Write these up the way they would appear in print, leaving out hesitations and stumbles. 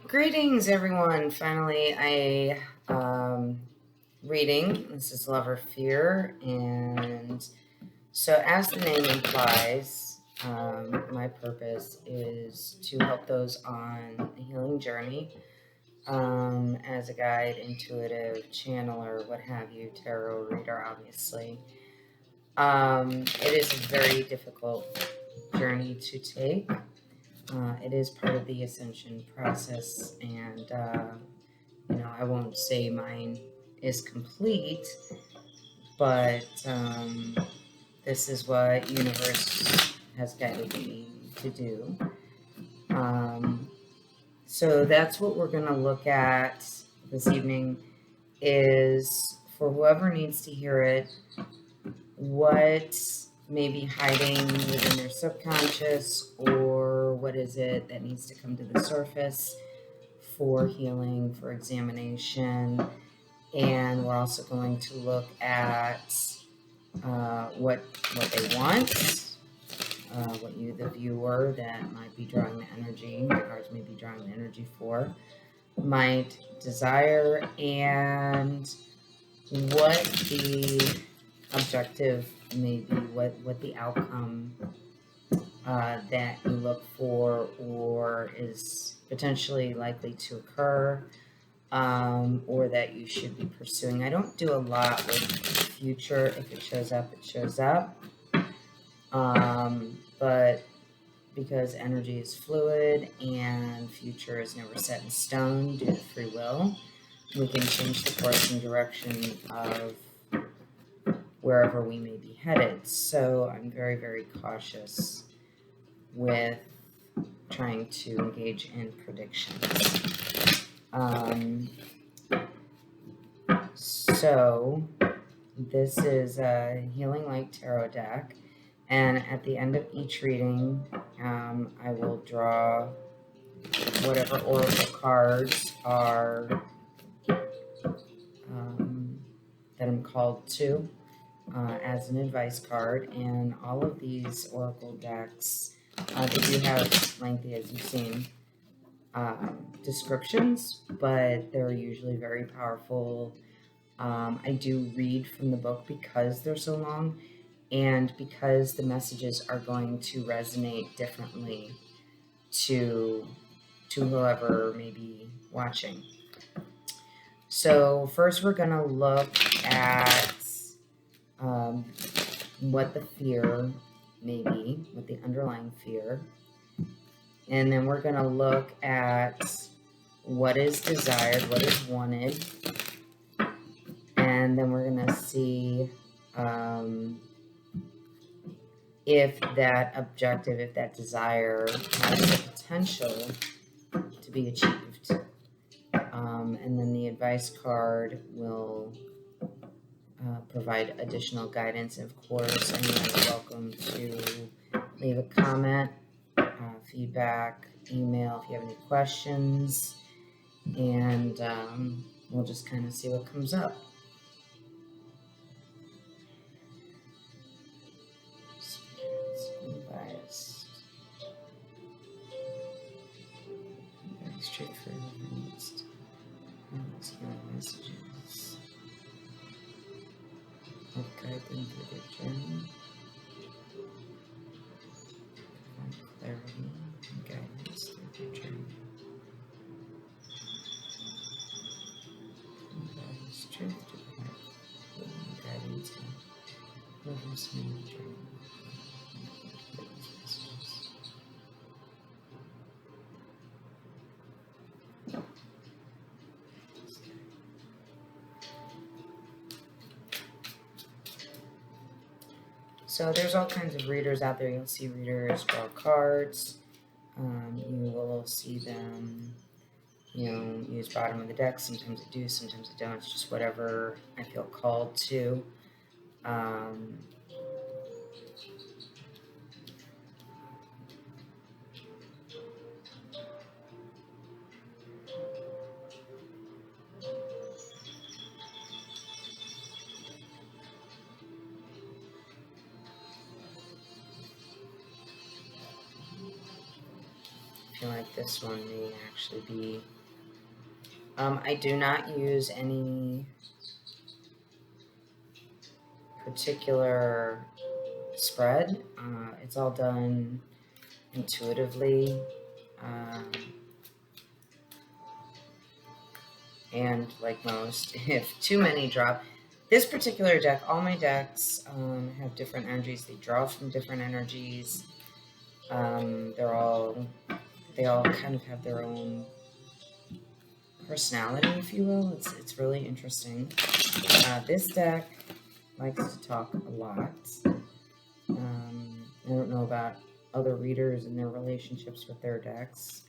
Greetings, everyone. Finally, reading. This is Love or Fear, and so as the name implies, my purpose is to help those on a healing journey, as a guide, intuitive channeler, what have you, tarot reader, obviously. It is a very difficult journey to take. It is part of the ascension process, and I won't say mine is complete, but this is what universe has guided me to do. So that's what we're going to look at this evening, is for whoever needs to hear it, what may be hiding within their subconscious, or what is it that needs to come to the surface for healing, for examination. And we're also going to look at what they want, what you, the viewer, that might be drawing the energy, the cards may be drawing the energy for, might desire, and what the objective may be, what the outcome that you look for or is potentially likely to occur, or that you should be pursuing. I don't do a lot with future. If it shows up, it shows up. But because energy is fluid and future is never set in stone due to free will, we can change the course and direction of wherever we may be headed. So I'm very, very cautious with trying to engage in predictions. So this is a Healing Light Tarot deck, and at the end of each reading, I will draw whatever oracle cards are that I'm called to as an advice card. And all of these oracle decks, they do have lengthy, as you've seen, descriptions, but they're usually very powerful. I do read from the book because they're so long, and because the messages are going to resonate differently to whoever may be watching. So first we're going to look at what the fear may be, what the underlying fear. And then we're going to look at what is desired, what is wanted. And then we're going to see if that objective, if that desire has the potential to be achieved. And then the advice card will provide additional guidance. Of course, anyone is welcome to leave a comment, feedback, email if you have any questions, and we'll just kind of see what comes up. Unbiased. Very straightforward. Healing messages. Help guide them through their journey. Provide clarity and guidance through their journey. Provide strength to provide healing and guidance and whoever's in the journey. So there's all kinds of readers out there. You'll see readers draw cards. You will see them, use bottom of the deck. Sometimes I do, sometimes I don't. It's just whatever I feel called to. feel like this one may actually be... I do not use any particular spread. It's all done intuitively. And like most, if too many drop... This particular deck, all my decks have different energies. They draw from different energies. They all kind of have their own personality, if you will. It's really interesting. This deck likes to talk a lot. I don't know about other readers and their relationships with their decks,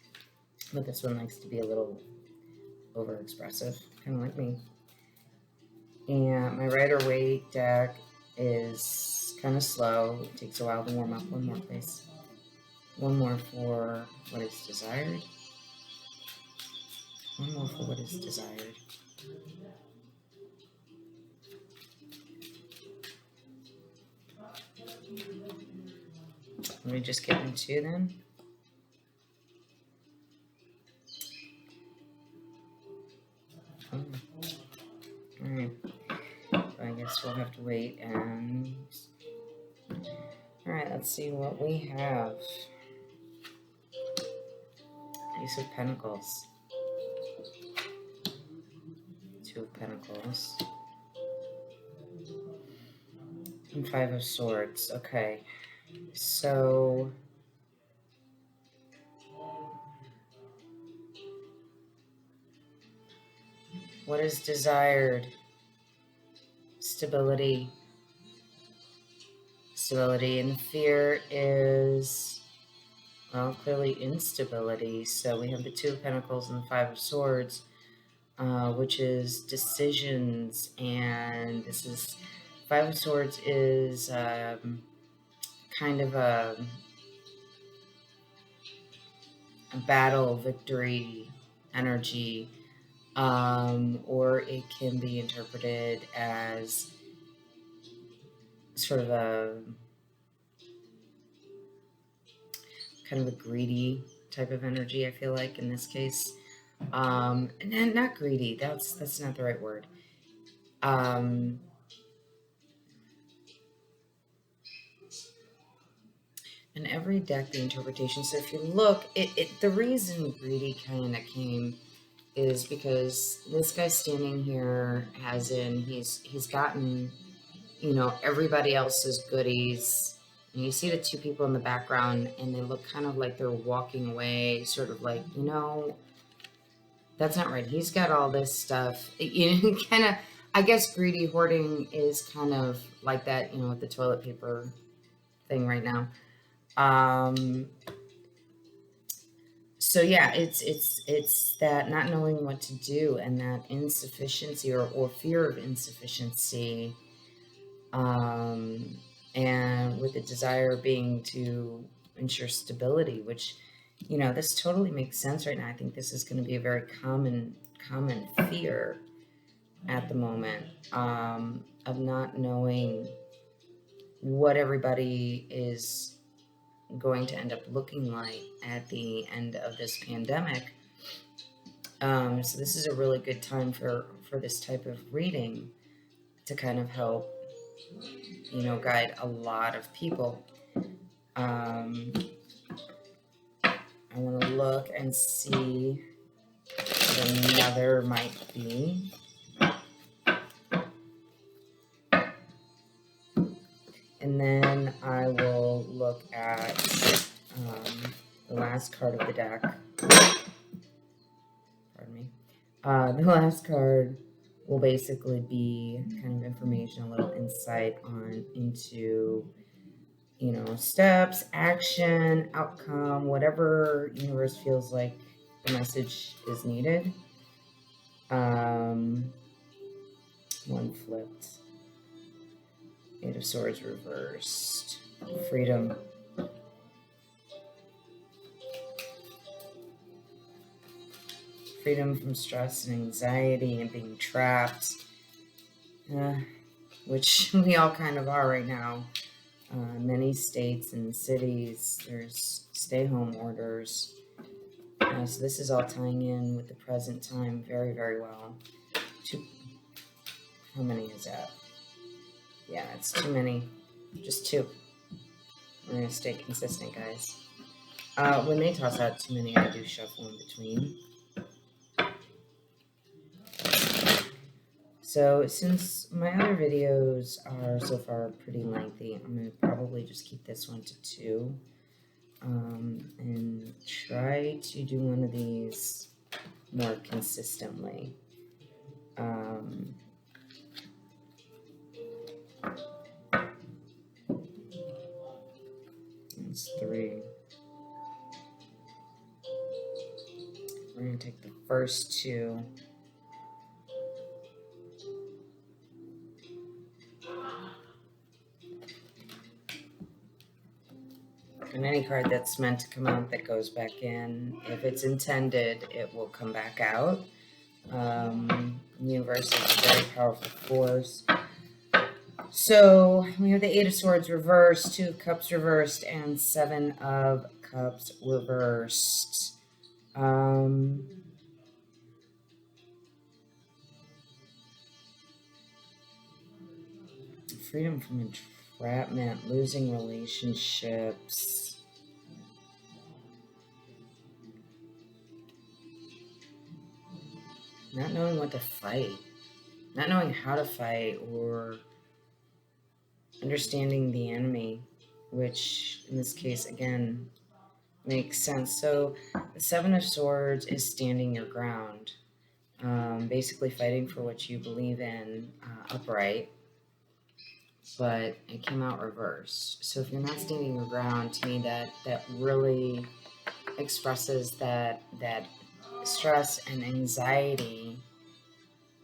but this one likes to be a little overexpressive, kind of like me. And my Rider-Waite deck is kind of slow. It takes a while to warm up. One more, please. One more for what is desired. One more for what is desired. Let me just get into then. Oh. Alright. I guess we'll have to wait and... Alright, let's see what we have. Ace of Pentacles. Two of Pentacles. And Five of Swords. Okay. So... what is desired? Stability. Stability. And fear is, well, clearly instability. So we have the Two of Pentacles and the Five of Swords, which is decisions. And this is, Five of Swords is kind of a battle, victory energy. Or it can be interpreted as sort of a kind of a greedy type of energy, I feel like, in this case. And not greedy, that's not the right word. And every deck, the interpretation. So if you look, the reason greedy kind of came is because this guy standing here, as in he's gotten, you know, everybody else's goodies. And you see the two people in the background and they look kind of like they're walking away, sort of like, you know, that's not right. He's got all this stuff. You know, kind of, I guess greedy hoarding is kind of like that, you know, with the toilet paper thing right now. So yeah, it's that not knowing what to do and that insufficiency or fear of insufficiency, and with the desire being to ensure stability, which, you know, this totally makes sense right now. I think this is going to be a very common fear at the moment, of not knowing what everybody is going to end up looking like at the end of this pandemic. So this is a really good time for this type of reading to kind of help, you know, guide a lot of people. I want to look and see what another might be. And then I will look at the last card of the deck. Pardon me. The last card will basically be kind of information, a little insight into, you know, steps, action, outcome, whatever universe feels like the message is needed. One flipped. Eight of Swords reversed. Freedom. Freedom from stress and anxiety and being trapped, which we all kind of are right now. Many states and cities, there's stay-home orders. So this is all tying in with the present time very, very well. How many is that? Yeah, it's too many. Just 2. We're going to stay consistent, guys. When they toss out too many, I do shuffle in between. So since my other videos are so far pretty lengthy, I'm going to probably just keep this one to 2. And try to do one of these more consistently. It's 3. We're going to take the first 2. And any card that's meant to come out that goes back in, if it's intended, it will come back out. Universe is a very powerful force. So we have the 8 of Swords reversed, 2 of Cups reversed, and 7 of Cups reversed. Freedom from entrapment, losing relationships. Not knowing what to fight. Not knowing how to fight, or understanding the enemy, which in this case, again, makes sense. So the 7 of Swords is standing your ground. Basically fighting for what you believe in, upright. But it came out reversed. So if you're not standing your ground, to me that really expresses that stress and anxiety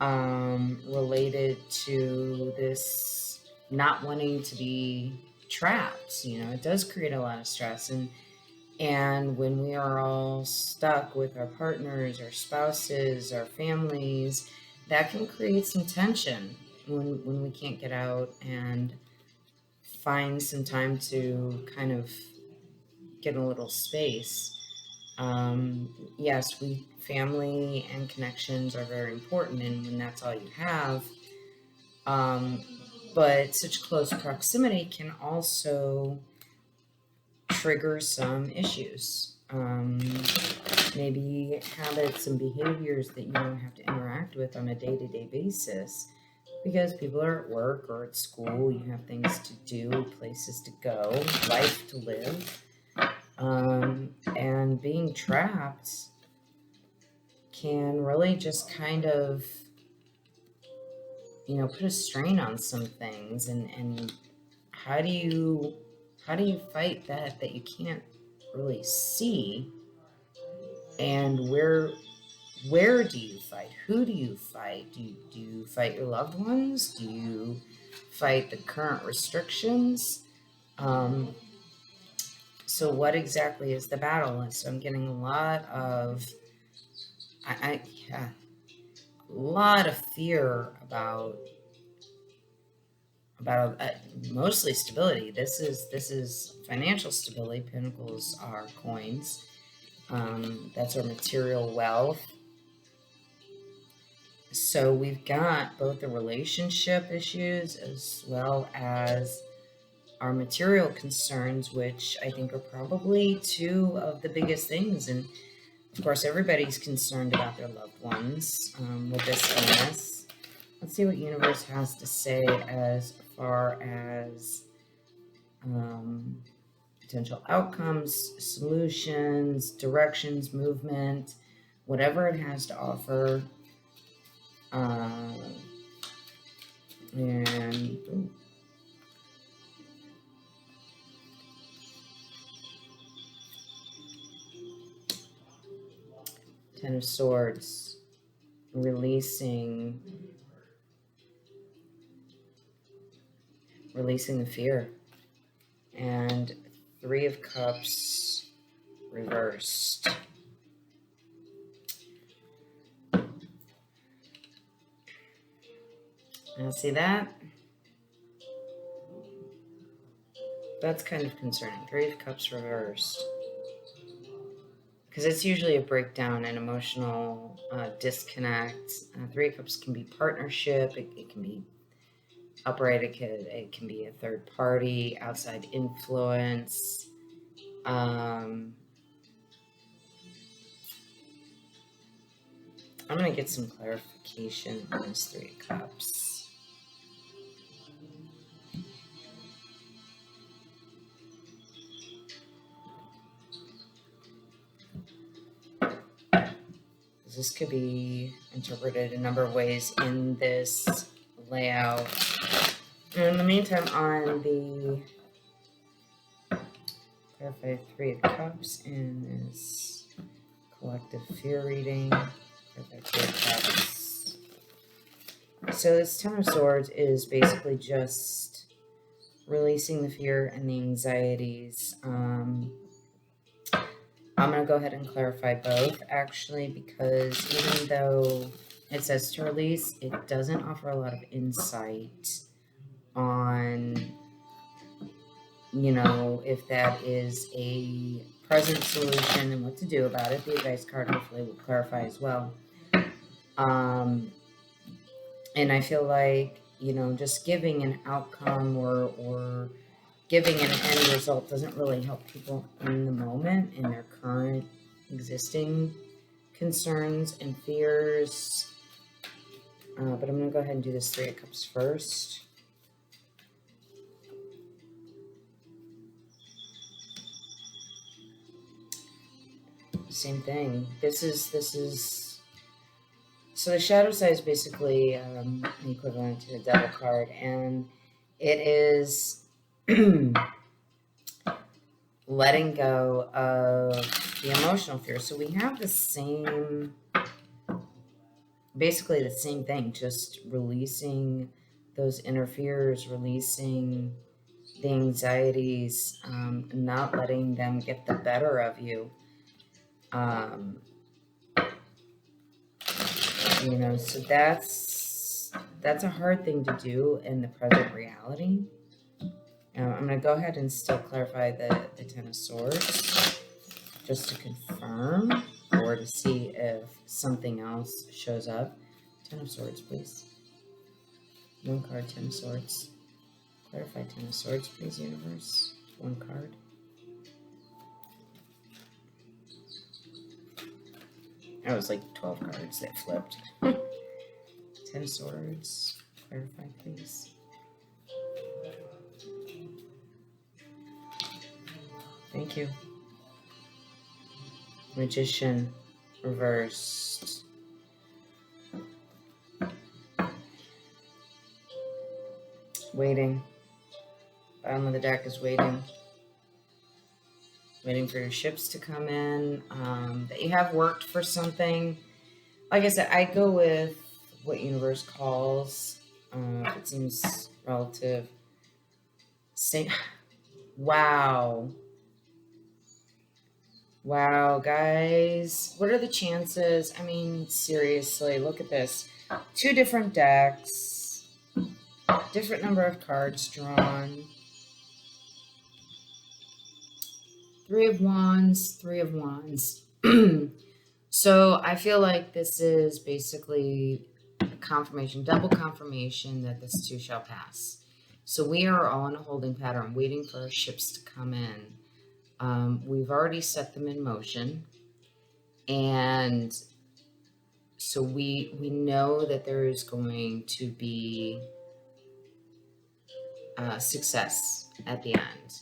related to this not wanting to be trapped. You know, it does create a lot of stress, and when we are all stuck with our partners, our spouses, our families, that can create some tension when we can't get out and find some time to kind of get a little space. Yes, family and connections are very important, and when that's all you have, but such close proximity can also trigger some issues. Maybe habits and behaviors that you don't have to interact with on a day-to-day basis because people are at work or at school, you have things to do, places to go, life to live. And being trapped can really just kind of, you know, put a strain on some things. And how do you fight that you can't really see? And where do you fight? Who do you fight? Do you fight your loved ones? Do you fight the current restrictions? So what exactly is the battle? And so I'm getting a lot of, a lot of fear about mostly stability. This is financial stability. Pentacles are coins. That's our material wealth. So we've got both the relationship issues as well as our material concerns, which I think are probably 2 of the biggest things. And of course, everybody's concerned about their loved ones with this illness. Let's see what universe has to say as far as potential outcomes, solutions, directions, movement, whatever it has to offer. And 10 of Swords, releasing the fear, and 3 of Cups reversed. Now see that? That's kind of concerning. 3 of Cups reversed. because it's usually a breakdown and emotional disconnect. Three of Cups can be partnership. It can be upright. It can be a third party, outside influence. I'm going to get some clarification on this Three of Cups. This could be interpreted a number of ways in this layout. And in the meantime, on the clarify Three of Cups in this collective fear reading, clarify Three of Cups. So this Ten of Swords is basically just releasing the fear and the anxieties. I'm going to go ahead and clarify both, actually, because even though it says to release, it doesn't offer a lot of insight on, if that is a present solution and what to do about it. The advice card hopefully will clarify as well. And I feel like, just giving an outcome or giving an end result doesn't really help people in the moment in their current existing concerns and fears. But I'm going to go ahead and do this Three of Cups first. Same thing. This is so the shadow side is basically the equivalent to the Devil card, and it is letting go of the emotional fear. So we have basically the same thing, just releasing those inner fears, releasing the anxieties, not letting them get the better of you. So that's a hard thing to do in the present reality. I'm going to go ahead and still clarify the Ten of Swords just to confirm or to see if something else shows up. Ten of Swords, please. One card, Ten of Swords. Clarify Ten of Swords, please, universe. One card. That was like 12 cards that flipped. Ten of Swords. Clarify, please. Thank you. Magician reversed. Waiting. Bottom of the deck is waiting. Waiting for your ships to come in. That you have worked for something. Like I said, I go with what universe calls. It seems relative. Wow. Wow, guys. What are the chances? I mean, seriously, look at this. 2 different decks. Different number of cards drawn. 3 of Wands, 3 of Wands. So I feel like this is basically a confirmation, double confirmation that this too shall pass. So we are all in a holding pattern, waiting for our ships to come in. We've already set them in motion. And so we know that there is going to be success at the end.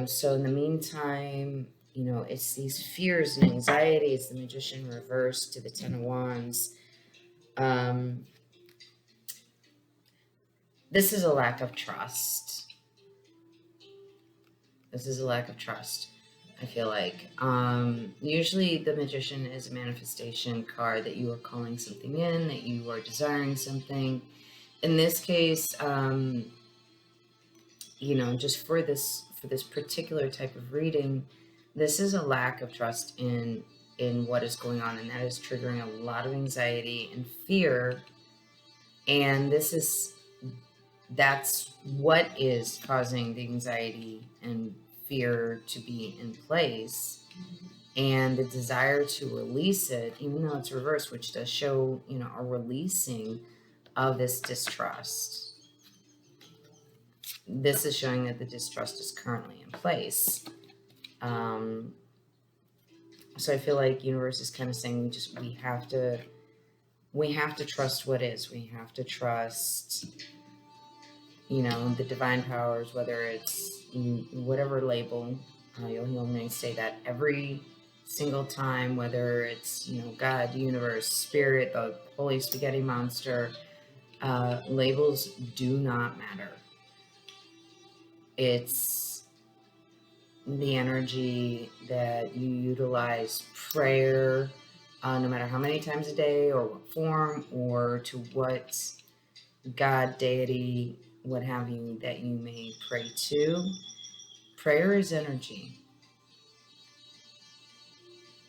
So in the meantime, it's these fears and anxieties, the Magician reversed to the Ten of Wands. This is a lack of trust. This is a lack of trust, I feel like. Usually the Magician is a manifestation card that you are calling something in, that you are desiring something. In this case, just for this particular type of reading, this is a lack of trust in what is going on, and that is triggering a lot of anxiety and fear. And that's what is causing the anxiety and fear to be in place. and the desire to release it, even though it's reversed, which does show, a releasing of this distrust. This is showing that the distrust is currently in place. So I feel like universe is kind of saying we have to trust what is. We have to trust, the divine powers, whether it's whatever label. You'll may say that every single time, whether it's, God, universe, spirit, the holy spaghetti monster, labels do not matter. It's the energy that you utilize, prayer, no matter how many times a day or what form or to what God, deity, what have you, that you may pray to. Prayer is energy.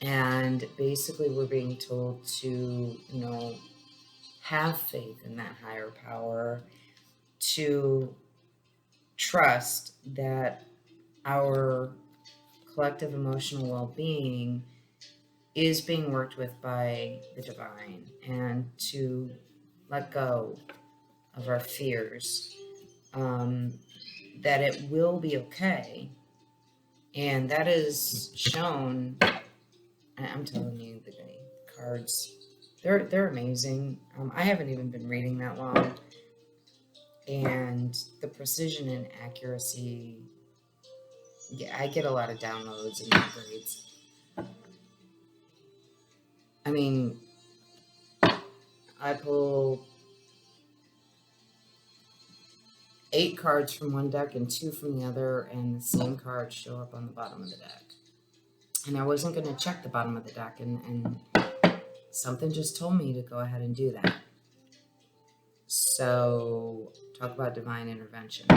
And basically we're being told to, have faith in that higher power, to trust that our collective emotional well-being is being worked with by the divine, and to let go of our fears, that it will be okay. And that is shown, I'm telling you, the cards, they're amazing. I haven't even been reading that long, and the precision and accuracy, yeah, I get a lot of downloads and upgrades. I mean, I pull 8 cards from one deck and 2 from the other, and the same cards show up on the bottom of the deck. And I wasn't going to check the bottom of the deck, and something just told me to go ahead and do that. So, talk about divine intervention.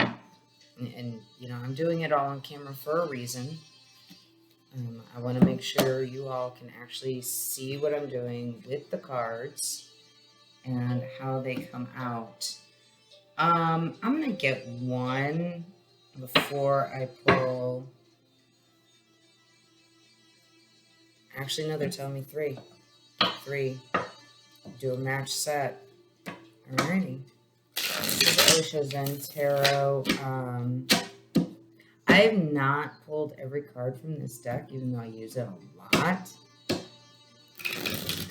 And I'm doing it all on camera for a reason. I want to make sure you all can actually see what I'm doing with the cards and how they come out. I'm going to get one before I pull. Actually, no, they're telling me 3. 3. Do a match set. Alrighty. This is Osho Zen Tarot. I have not pulled every card from this deck, even though I use it a lot.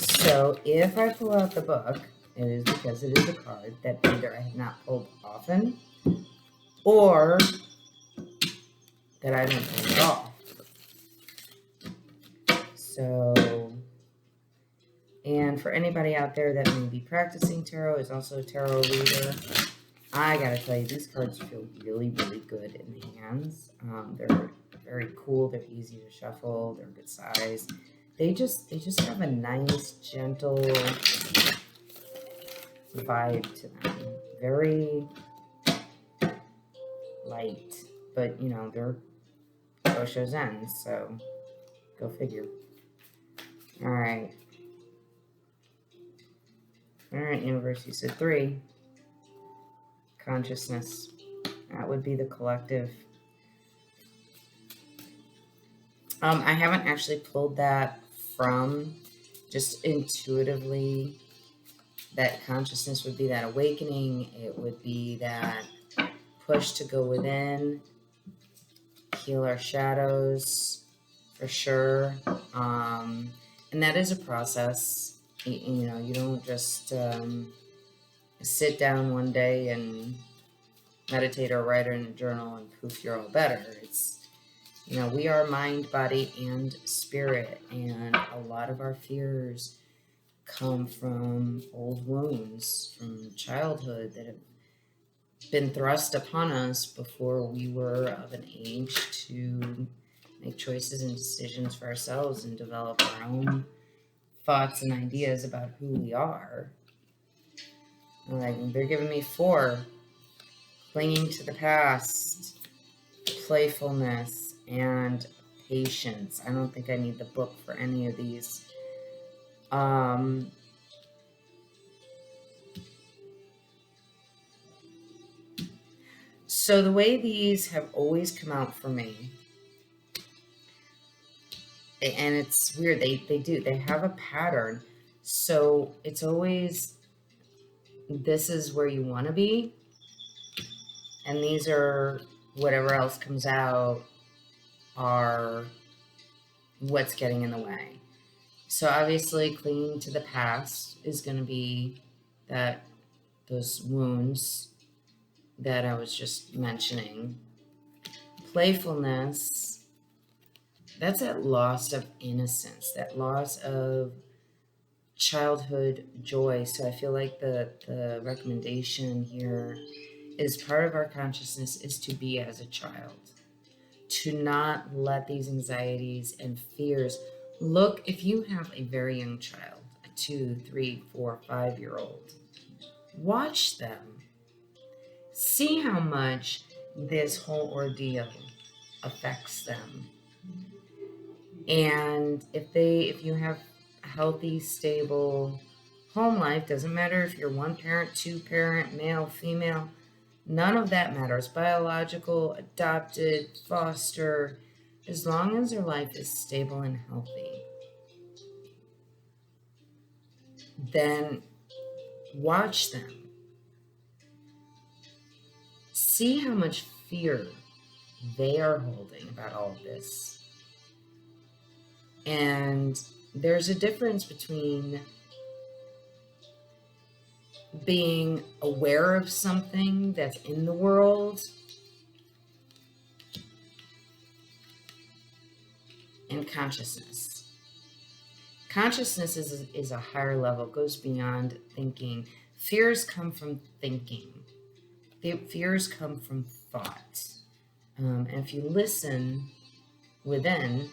So if I pull out the book, it is because it is a card that either I have not pulled often, or that I haven't pulled at all. So, and for anybody out there that may be practicing tarot, is also a tarot reader, I gotta tell you, these cards feel really, really good in the hands. They're very cool. They're easy to shuffle. They're good size. They just have a nice, gentle vibe to them. Very light, but they're Osho Zen, so go figure. All right, universe. You said 3. Consciousness. That would be the collective. I haven't actually pulled that from, just intuitively, that consciousness would be that awakening. It would be that push to go within, heal our shadows, for sure. And that is a process. You don't just sit down one day and meditate or write in a journal and poof, you're all better. It's, we are mind, body, and spirit, and a lot of our fears come from old wounds from childhood that have been thrust upon us before we were of an age to make choices and decisions for ourselves and develop our own thoughts and ideas about who we are. Like, they're giving me 4: clinging to the past, playfulness, and patience. I don't think I need the book for any of these. So the way these have always come out for me And it's weird. They have a pattern. So it's always, this is where you want to be. And these are, whatever else comes out are what's getting in the way. So obviously clinging to the past is going to be those wounds that I was just mentioning. Playfulness, that's that loss of innocence, that loss of childhood joy. So I feel like the recommendation here is, part of our consciousness is to be as a child, to not let these anxieties and fears. Look, if you have a very young child, a 2, 3, 4, 5-year-old, watch them. See how much this whole ordeal affects them. And if you have a healthy, stable home life, doesn't matter if you're one parent, two parent, male, female, none of that matters. Biological, adopted, foster, as long as their life is stable and healthy, then watch them. See how much fear they are holding about all of this. And there's a difference between being aware of something that's in the world and consciousness. Consciousness is a higher level, goes beyond thinking. Fears come from thinking. Fears come from thought. And if you listen within,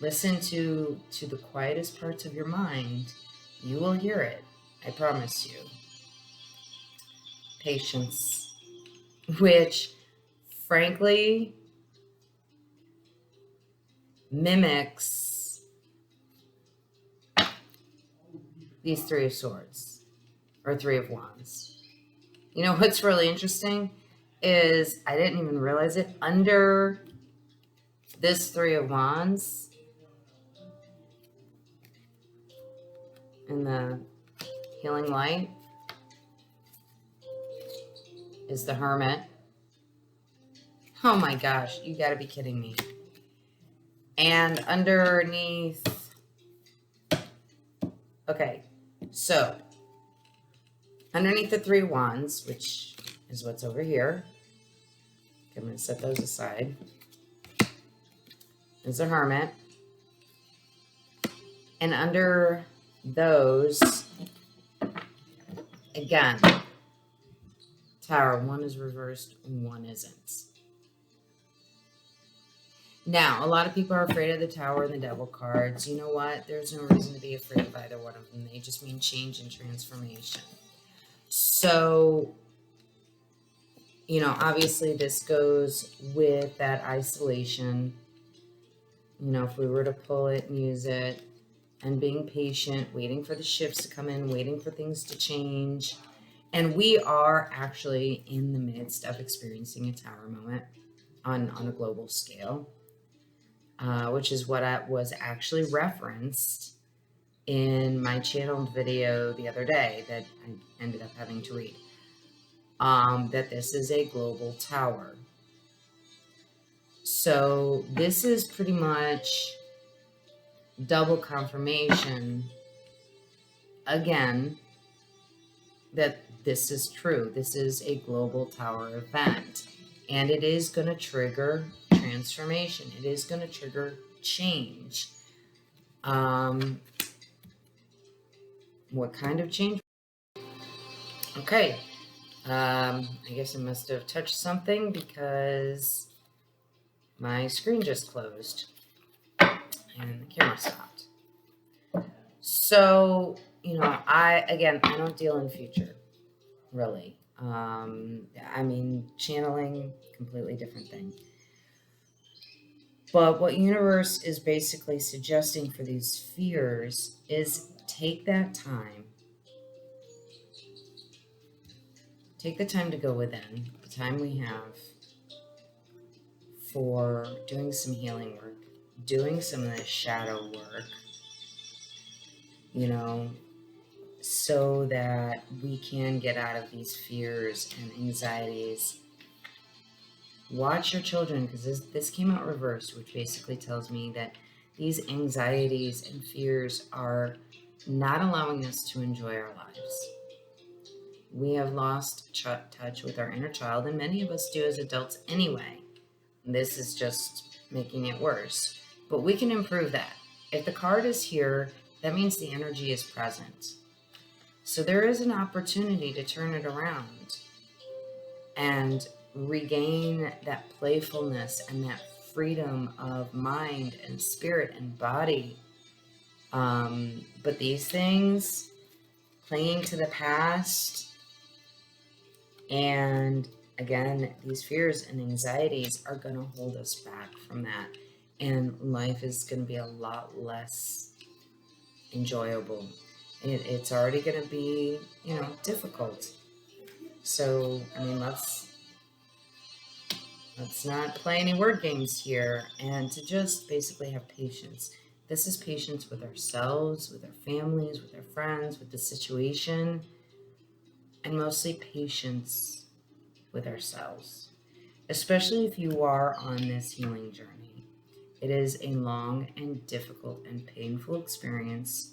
listen to the quietest parts of your mind, you will hear it. I promise you. Patience, which frankly mimics these 3 of Swords or 3 of Wands. You know what's really interesting is, I didn't even realize it, under this 3 of Wands in the healing light is the Hermit. Oh my gosh, you gotta be kidding me. And underneath, okay, so underneath the 3 Wands, which is what's over here, I'm going to set those aside, is a Hermit. And under those, again, Tower. 1 is reversed, 1 isn't. Now, a lot of people are afraid of the Tower and the Devil cards. You know what? There's no reason to be afraid of either one of them. They just mean change and transformation. So, you know, obviously this goes with that isolation. You know, if we were to pull it and use it, and being patient, waiting for the shifts to come in, waiting for things to change. And we are actually in the midst of experiencing a Tower moment on a global scale, which is what was actually referenced in my channeled video the other day that I ended up having to read. That this is a global tower. So this is pretty much double confirmation again that this is true. This is a global tower event, and it is going to trigger transformation. It is going to trigger change. What kind of change? Okay. I guess I must have touched something because my screen just closed and the camera stopped. So, you know, I don't deal in future, really. I mean, channeling, completely different thing. But what universe is basically suggesting for these fears is take that time. Take the time to go within, the time we have for doing some healing work, doing some of this shadow work, so that we can get out of these fears and anxieties. Watch your children, because this came out reversed, which basically tells me that these anxieties and fears are not allowing us to enjoy our lives. We have lost touch with our inner child, and many of us do as adults anyway. This is just making it worse. But we can improve that. If the card is here, that means the energy is present. So there is an opportunity to turn it around and regain that playfulness and that freedom of mind and spirit and body. But these things, clinging to the past, and again, these fears and anxieties are going to hold us back from that. And life is going to be a lot less enjoyable. It's already going to be, difficult. So, let's not play any word games here, and to just basically have patience. This is patience with ourselves, with our families, with our friends, with the situation, and mostly patience with ourselves, especially if you are on this healing journey. It is a long and difficult and painful experience,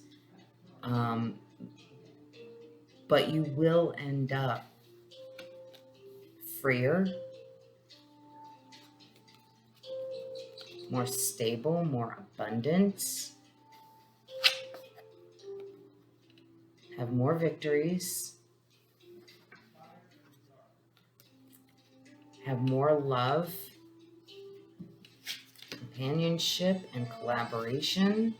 but you will end up freer, more stable, more abundant, have more victories, have more love, companionship, and collaboration.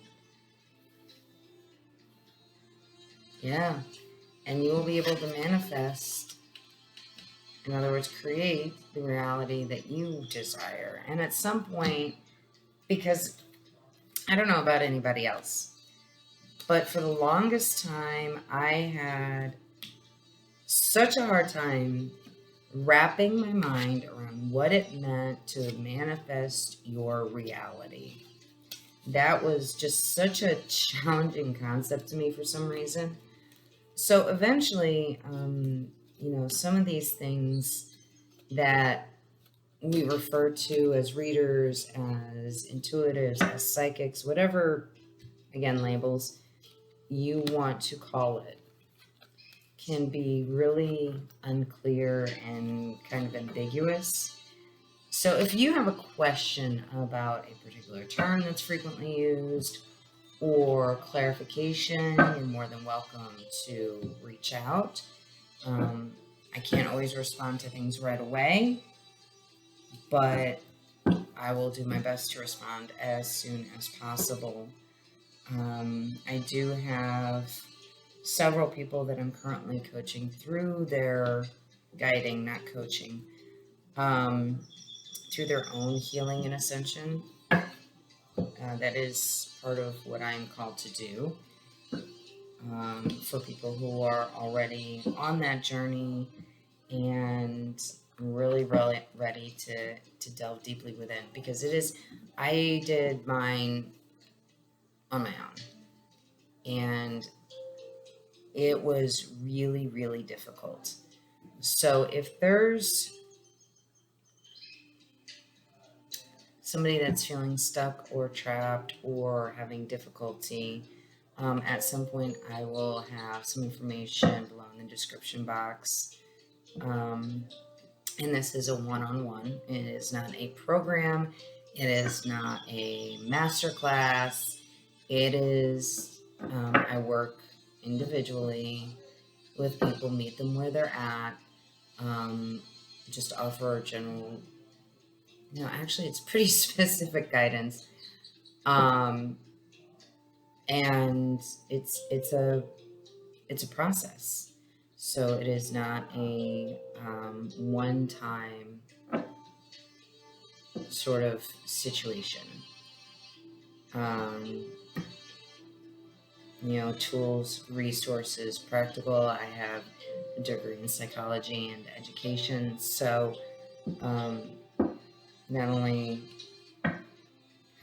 Yeah, and you will be able to manifest, in other words, create the reality that you desire. And at some point, because I don't know about anybody else, but for the longest time, I had such a hard time wrapping my mind around what it meant to manifest your reality. That was just such a challenging concept to me for some reason. So eventually, some of these things that we refer to as readers, as intuitives, as psychics, whatever, again, labels you want to call it, can be really unclear and kind of ambiguous. So if you have a question about a particular term that's frequently used or clarification, you're more than welcome to reach out. I can't always respond to things right away, but I will do my best to respond as soon as possible. I do have several people that I'm currently coaching through their guiding, not coaching, through their own healing and ascension. That is part of what I'm called to do. For people who are already on that journey and really, really ready to delve deeply within, because I did mine on my own, and it was really, really difficult. So if there's somebody that's feeling stuck or trapped or having difficulty, at some point I will have some information below in the description box. And this is a one-on-one. It is not a program. It is not a master class. It is, I work individually with people, meet them where they're at, just offer general, actually it's pretty specific guidance. And it's a process. So it is not a one-time sort of situation. Tools, resources, practical. I have a degree in psychology and education. So not only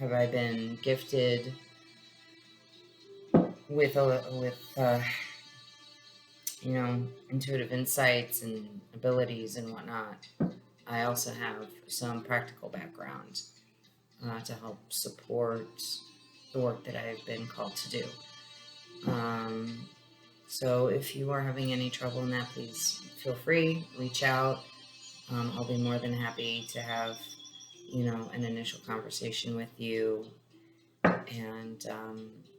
have I been gifted with intuitive insights and abilities and whatnot. I also have some practical background to help support the work that I've been called to do. So if you are having any trouble in that, please feel free, reach out. I'll be more than happy to have, an initial conversation with you. And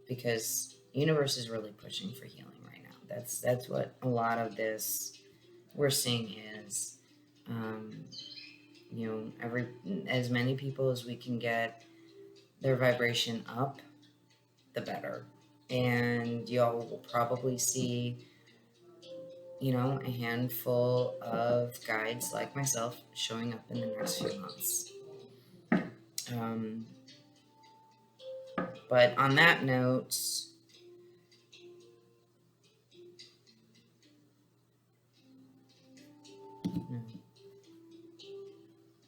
because the universe is really pushing for healing right now. That's what a lot of this we're seeing is. As many people as we can get their vibration up, the better. And y'all will probably see, a handful of guides like myself showing up in the next few months. But on that note,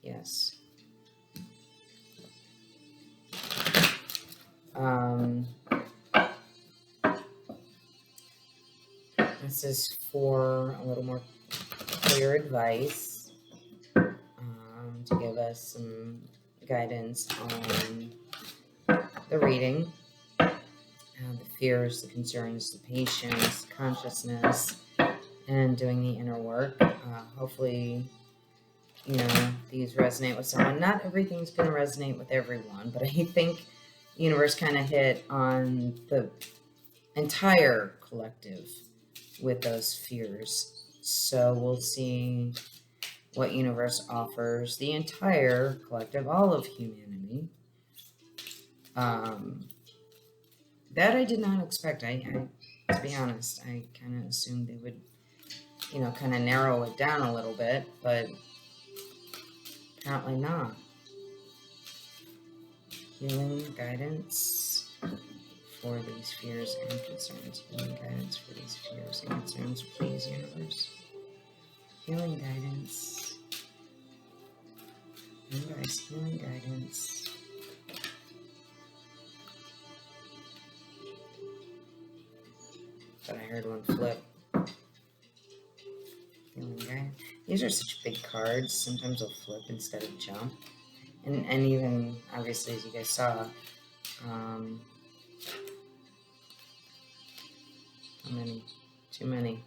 yes. This is for a little more clear advice, to give us some guidance on the reading, the fears, the concerns, the patience, consciousness, and doing the inner work. Hopefully, these resonate with someone. Not everything's going to resonate with everyone, but I think the universe kind of hit on the entire collective with those fears. So we'll see what universe offers the entire collective, all of humanity. That I did not expect. I to be honest, I kind of assumed they would, kind of narrow it down a little bit, but apparently not. Healing guidance for these fears and concerns. Healing guidance for these fears and concerns, please, universe. Healing guidance. Universe, healing guidance. But I heard one flip. Healing guidance. These are such big cards. Sometimes they'll flip instead of jump. And even, obviously, as you guys saw, how many? Too many.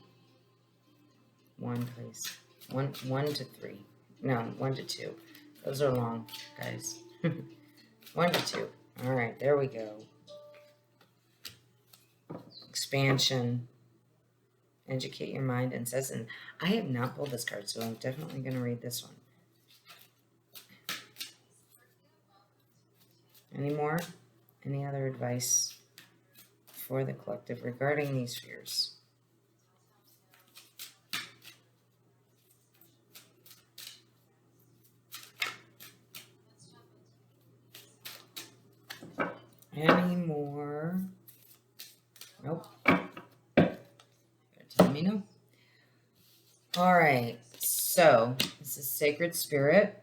One, please. One to three. No, 1 to 2. Those are long, guys. 1 to 2. All right, there we go. Expansion. Educate your mind and senses. And I have not pulled this card, so I'm definitely going to read this one. Any more? Any other advice for the collective regarding these fears? Any more? Nope. They're telling me no. All right. So this is Sacred Spirit.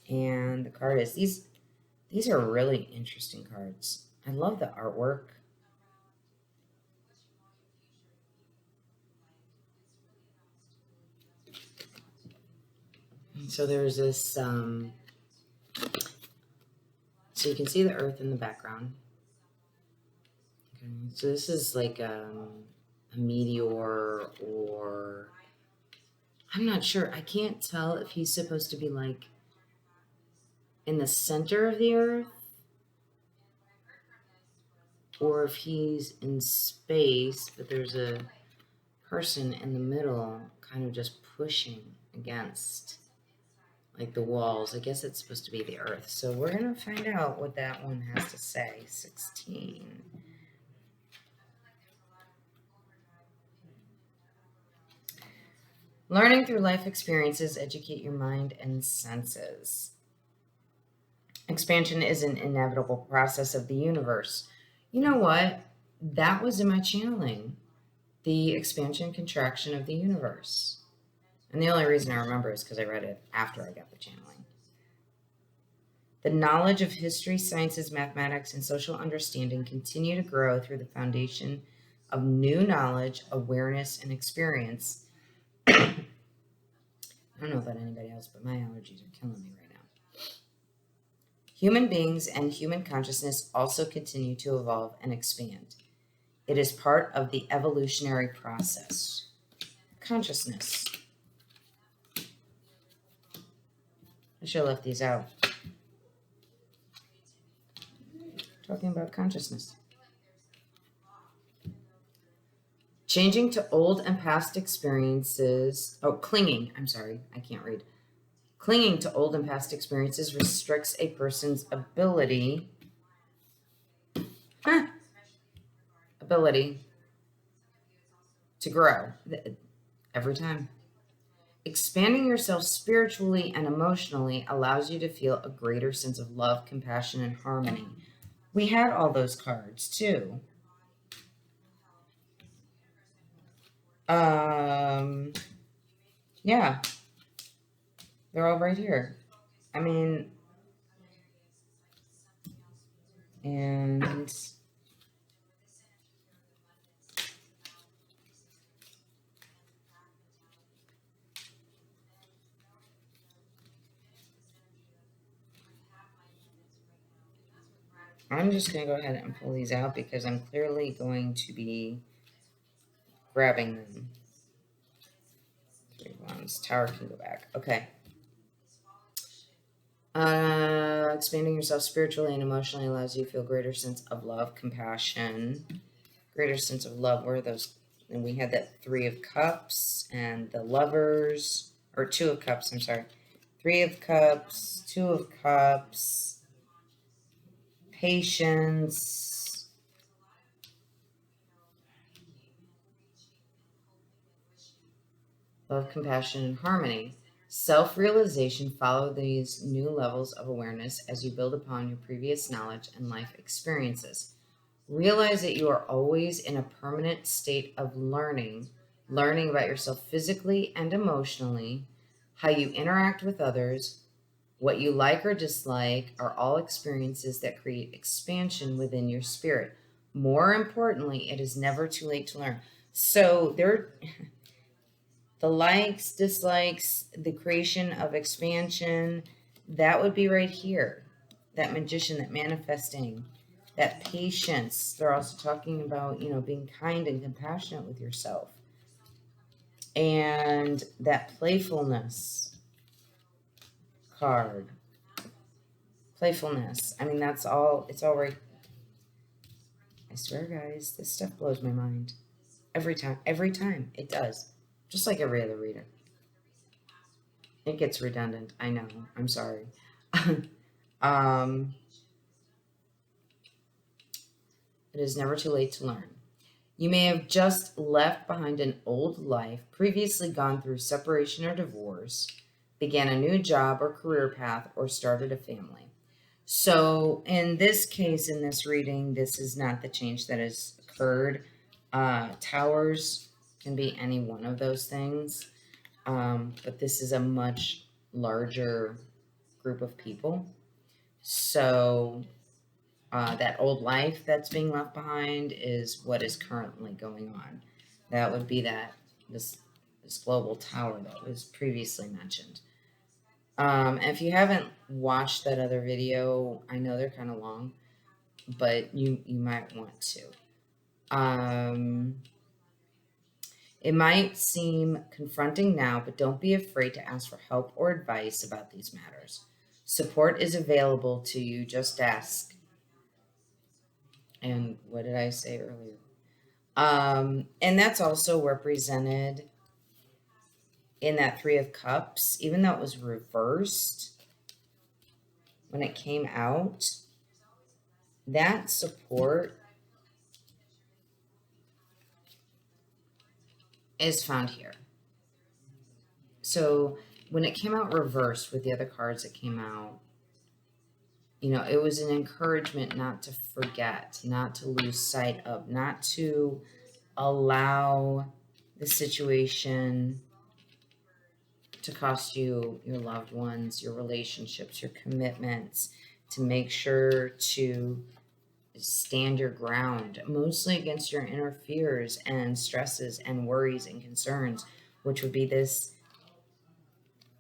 And the card is these are really interesting cards. I love the artwork. And so there's this so you can see the earth in the background. Okay. So this is like a meteor, or I'm not sure. I can't tell if he's supposed to be like in the center of the earth or if he's in space, but there's a person in the middle kind of just pushing against like the walls. I guess it's supposed to be the earth. So we're going to find out what that one has to say. 16. Learning through life experiences, educate your mind and senses. Expansion is an inevitable process of the universe. You know what? That was in my channeling. The expansion contraction of the universe. And the only reason I remember is because I read it after I got the channeling. The knowledge of history, sciences, mathematics, and social understanding continue to grow through the foundation of new knowledge, awareness, and experience. I don't know about anybody else, but my allergies are killing me right now. Human beings and human consciousness also continue to evolve and expand. It is part of the evolutionary process. Consciousness. I should have left these out. Talking about consciousness. Changing to old and past experiences. Oh, clinging. I'm sorry. I can't read. Clinging to old and past experiences restricts a person's ability to grow every time. Expanding yourself spiritually and emotionally allows you to feel a greater sense of love, compassion, and harmony. We had all those cards too. Yeah, they're all right here. I mean, and I'm just going to go ahead and pull these out because I'm clearly going to be grabbing them. 3 wands. Tower can go back. Okay. Expanding yourself spiritually and emotionally allows you to feel greater sense of love, compassion, greater sense of love. Where are those? And we had that 3 of Cups and the Lovers, or 2 of Cups, I'm sorry. 3 of Cups, 2 of Cups, patience, love, compassion, and harmony. Self-realization. Follow these new levels of awareness as you build upon your previous knowledge and life experiences. Realize that you are always in a permanent state of learning about yourself physically and emotionally, how you interact with others, what you like or dislike are all experiences that create expansion within your spirit. More importantly, it is never too late to learn. So the likes, dislikes, the creation of expansion, that would be right here. That magician, that manifesting, that patience. They're also talking about, being kind and compassionate with yourself. And that playfulness card. Playfulness. I mean, it's all right. I swear, guys, this stuff blows my mind. Every time. It does. Just like every other reader. It gets redundant. I know. I'm sorry. It is never too late to learn. You may have just left behind an old life, previously gone through separation or divorce, began a new job or career path, or started a family. So in this case, in this reading, this is not the change that has occurred. Towers can be any one of those things, but this is a much larger group of people. So that old life that's being left behind is what is currently going on. That would be this global tower that was previously mentioned. And if you haven't watched that other video, I know they're kind of long, but you might want to. It might seem confronting now, but don't be afraid to ask for help or advice about these matters. Support is available to you. Just ask. And what did I say earlier? And that's also represented in that 3 of Cups, even though it was reversed when it came out. That support is found here. So when it came out reversed with the other cards that came out, it was an encouragement not to forget, not to lose sight of, not to allow the situation to cost you your loved ones, your relationships, your commitments, to make sure to stand your ground, mostly against your inner fears and stresses and worries and concerns, which would be this,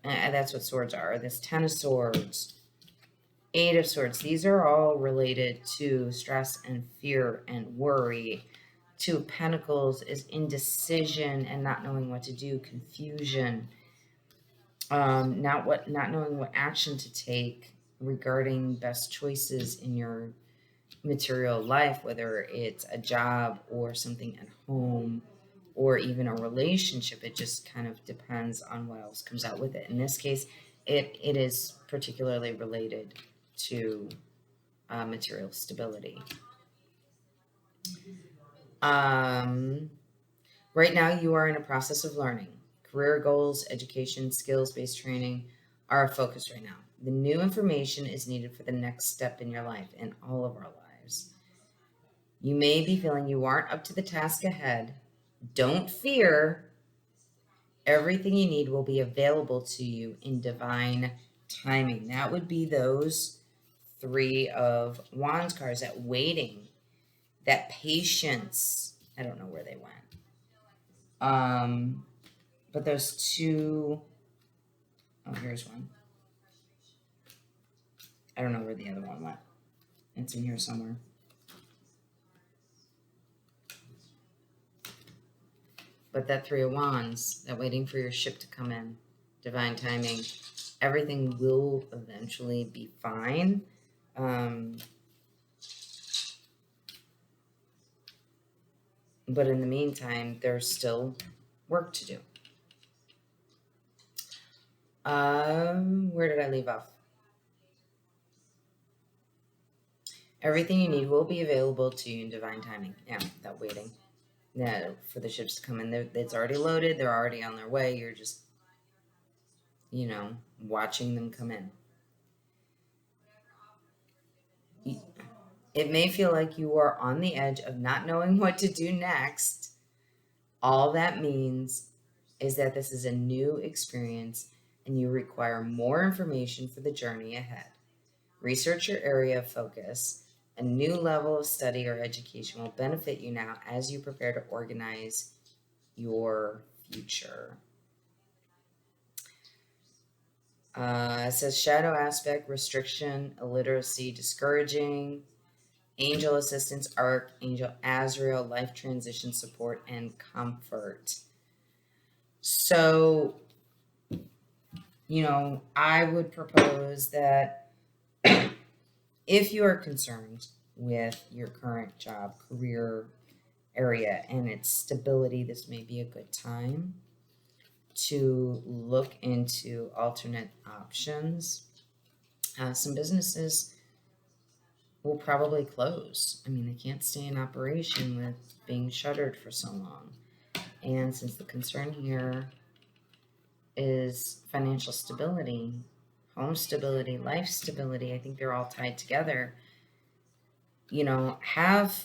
that's what swords are, this 10 of swords, 8 of swords. These are all related to stress and fear and worry. 2 of pentacles is indecision and not knowing what to do, confusion, not knowing what action to take regarding best choices in your material life, whether it's a job or something at home or even a relationship. It just kind of depends on what else comes out with it. In this case, it is particularly related to material stability. Right now, you are in a process of learning. Career goals, education, skills-based training are a focus right now. The new information is needed for the next step in your life, in all of our lives. You may be feeling you aren't up to the task ahead. Don't fear. Everything you need will be available to you in divine timing. That would be those 3 of Wands cards, that waiting, that patience. I don't know where they went. But those 2, oh, here's one. I don't know where the other one went. It's in here somewhere. But that 3 of Wands, that waiting for your ship to come in, divine timing, everything will eventually be fine. But in the meantime, there's still work to do. Where did I leave off? Everything you need will be available to you in divine timing. Yeah, that waiting. Yeah, for the ships to come in. It's already loaded. They're already on their way. You're just, watching them come in. It may feel like you are on the edge of not knowing what to do next. All that means is that this is a new experience and you require more information for the journey ahead. Research your area of focus. A new level of study or education will benefit you now as you prepare to organize your future. It says shadow aspect, restriction, illiteracy, discouraging, angel assistance, archangel Azrael, life transition support, and comfort. So, I would propose that if you are concerned with your current job, career area, and its stability, this may be a good time to look into alternate options. Some businesses will probably close. I mean, they can't stay in operation with being shuttered for so long. And since the concern here is financial stability, home stability, life stability, I think they're all tied together. Have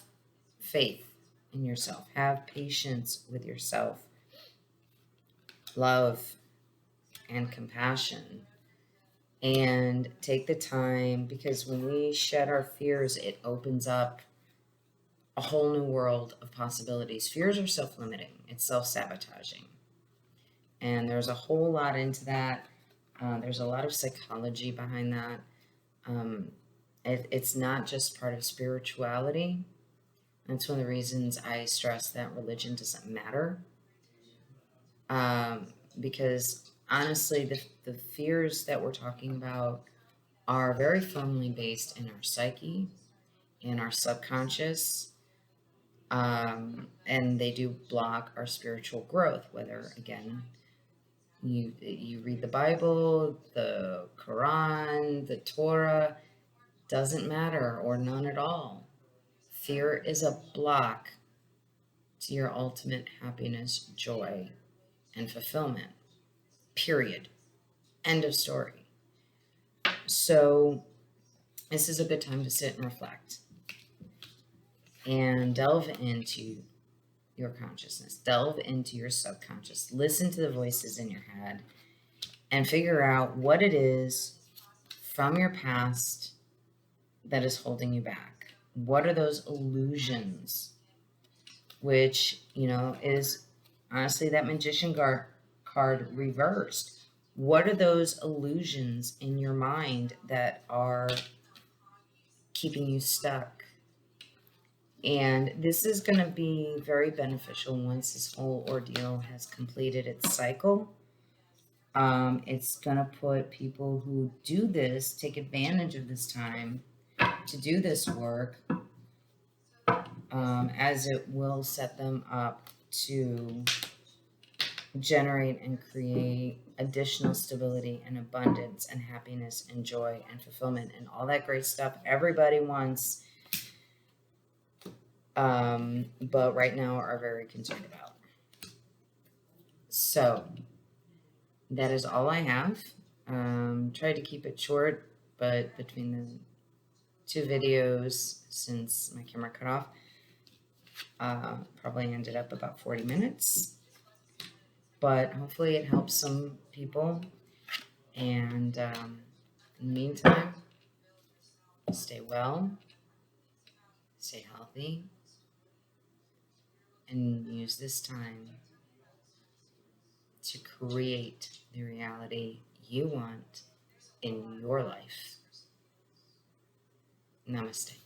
faith in yourself. Have patience with yourself. Love and compassion. And take the time, because when we shed our fears, it opens up a whole new world of possibilities. Fears are self-limiting. It's self-sabotaging. And there's a whole lot into that. There's a lot of psychology behind that. It's not just part of spirituality. That's one of the reasons I stress that religion doesn't matter. Because honestly, the fears that we're talking about are very firmly based in our psyche, in our subconscious, and they do block our spiritual growth, whether, again, you read the Bible, the Quran, the Torah, doesn't matter, or none at all. Fear is a block to your ultimate happiness, joy, and fulfillment. Period. End of story. So this is a good time to sit and reflect and delve into your consciousness, delve into your subconscious, listen to the voices in your head, and figure out what it is from your past that is holding you back? What are those illusions? Which, is honestly that magician card reversed. What are those illusions in your mind that are keeping you stuck? And this is going to be very beneficial once this whole ordeal has completed its cycle. It's going to put people who do this, take advantage of this time to do this work, as it will set them up to generate and create additional stability and abundance and happiness and joy and fulfillment and all that great stuff everybody wants, but right now are very concerned about. So that is all I have. Tried to keep it short, but between the two videos, since my camera cut off, probably ended up about 40 minutes. But hopefully it helps some people. And in the meantime, stay well, stay healthy, and use this time to create the reality you want in your life. Namaste.